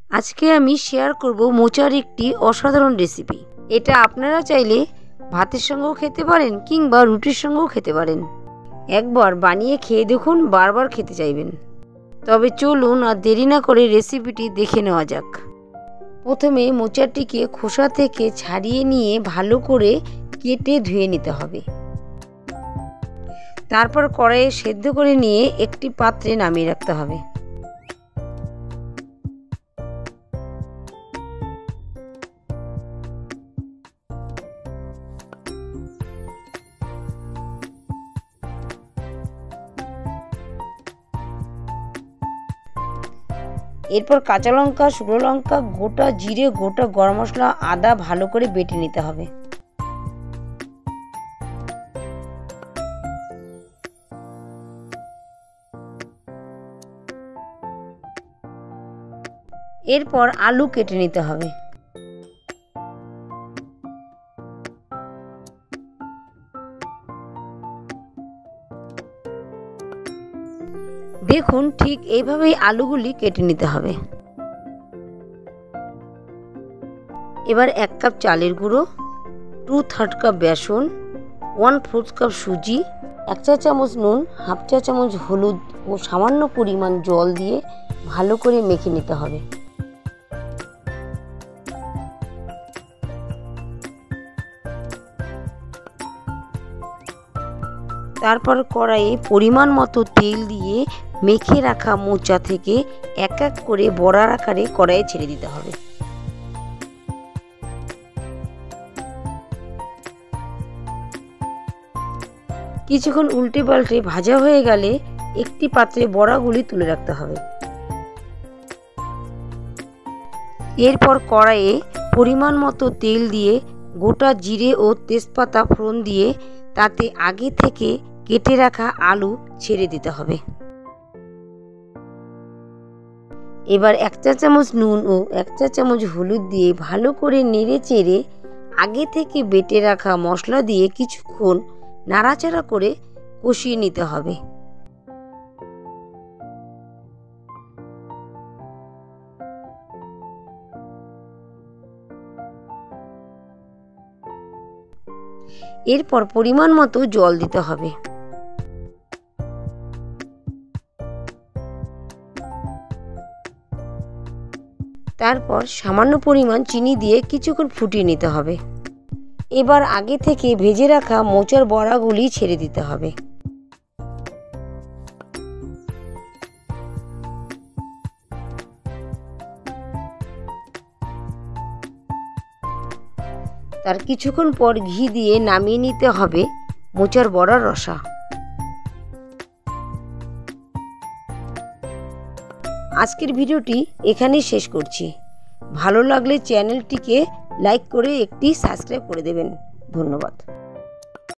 আজকে আমি শেয়ার করব মোচার একটি অসাধারণ রেসিপি। এটা আপনারা চাইলে ভাতের সঙ্গেও খেতে পারেন কিংবা রুটির সঙ্গেও খেতে পারেন। একবার বানিয়ে খেয়ে দেখুন, বারবার খেতে চাইবেন। তবে চলুন আর দেরি না করে রেসিপিটি দেখে নেওয়া যাক। প্রথমে মোচাটিকে খোসা থেকে ছাড়িয়ে নিয়ে ভালো করে কেটে ধুয়ে নিতে হবে। তারপর কড়াইয়ে সেদ্ধ করে নিয়ে একটি পাত্রে নামিয়ে রাখতে হবে। এরপর কাঁচা লঙ্কা, শুকনো লঙ্কা, গোটা জিরে, গোটা গরম মশলা, আদা ভালো করে বেটে নিতে হবে। এরপর আলু কেটে নিতে হবে। দেখুন, ঠিক এইভাবেই আলুগুলি কেটে নিতে হবে। এবার 1 কাপ চালের গুঁড়ো, 2/3 কাপ বেসন, 1/4 কাপ সুজি, 1 চা চামচ নুন, 1/2 চা চামচ হলুদ ও সামান্য পরিমাণ জল দিয়ে ভালো করে মেখে নিতে হবে। তারপর কড়াইয়ে পরিমাণ মতো তেল দিয়ে মেখে রাখা মোচা থেকে এক এক করে বড়ার আকারে কড়াইয়ে ছেড়ে দিতে হবে। কিছুক্ষণ উল্টে পাল্টে ভাজা হয়ে গেলে একটি পাত্রে বড়াগুলি তুলে রাখতে হবে। এরপর কড়াইয়ে পরিমাণ মতো তেল দিয়ে গোটা জিরে ও তেজপাতা ফোড়ন দিয়ে তাতে আগে থেকে কেটে রাখা আলু ছেড়ে দিতে হবে। এবার 1 চা চামচ নুন ও 1 চা চামচ হলুদ দিয়ে ভালো করে নেড়ে চেড়ে আগে থেকে বেটে রাখা মশলা দিয়ে কিছুক্ষণ নাড়াচাড়া করে কষিয়ে নিতে হবে। এরপর পরিমাণ মতো জল দিতে হবে। তারপর সামান্য পরিমাণ চিনি দিয়ে কিছুক্ষণ ফুটিয়ে নিতে হবে। এবার আগে থেকে ভেজে রাখা মোচার বড়াগুলি ছেড়ে দিতে হবে। তার কিছুক্ষণ পর ঘি দিয়ে নামিয়ে নিতে হবে মোচার বড়ার রসা। আজকের ভিডিওটি এখানেই শেষ করছি। ভালো লাগলে চ্যানেলটিকে লাইক করে একটি সাবস্ক্রাইব করে দেবেন। ধন্যবাদ।